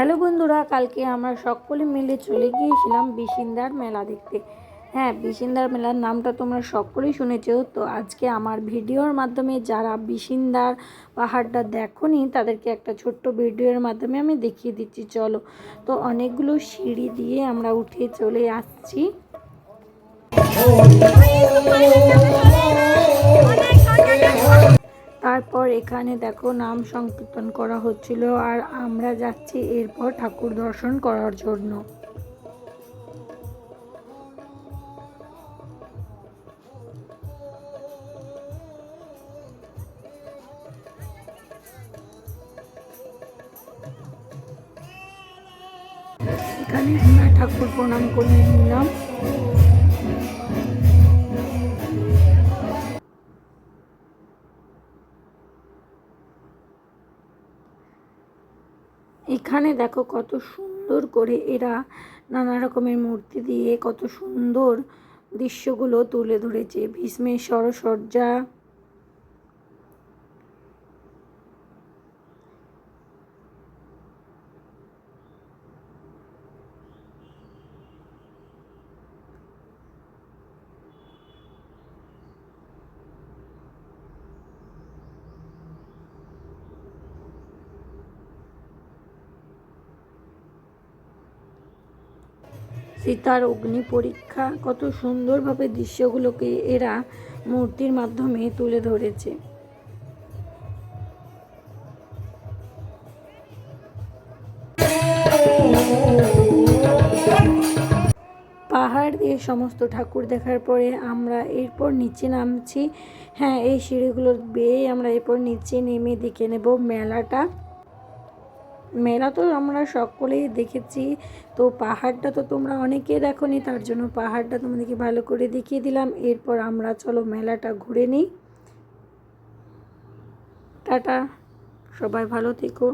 Hello বন্ধুরা, কালকে আমরা সকলে মিলে চলে গিয়েছিলাম বিসিন্দার মেলা দেখতে। হ্যাঁ, বিসিন্দার মেলার নামটা তোমরা সকলেই শুনেছো। তো আজকে আমার ভিডিওর মাধ্যমে যারা বিসিন্দার পাহাড়টা দেখোনি তাদেরকে একটা ছোট্ট ভিডিওর মাধ্যমে আমি দেখিয়ে দিচ্ছি। চলো, তো অনেকগুলো সিঁড়ি দিয়ে আমরা উঠে চলে আসছি। তারপর এখানে দেখো নাম সংকীর্তন করা হচ্ছিল, আর আমরা যাচ্ছি এরপর ঠাকুর দর্শন করার জন্য। এখানে আমরা ঠাকুর প্রণাম করে নিলাম। এখানে দেখো কত সুন্দর করে এরা নানা রকমের মূর্তি দিয়ে কত সুন্দর দৃশ্যগুলো তুলে ধরেছে। ভীষ্মের সরসজ্জা, সীতার অগ্নি পরীক্ষা, কত সুন্দরভাবে দৃশ্যগুলোকে এরা মূর্তির মাধ্যমে তুলে ধরেছে। পাহাড় দিয়ে সমস্ত ঠাকুর দেখার পরে আমরা এরপর নিচে নামছি। হ্যাঁ, এই সিঁড়িগুলো বেয়ে আমরা এরপর নিচে নেমে দেখে নেব মেলাটা। মেলা তো আমরা সকলেই দেখেছি, তো পাহাড়টা তো তোমরা অনেকে দেখোনি, তার জন্য পাহাড়টা তোমাদেরকে ভালো করে দেখিয়ে দিলাম। এরপর আমরা চলো মেলাটা ঘুরে নিই। টাটা, সবাই ভালো থেকো।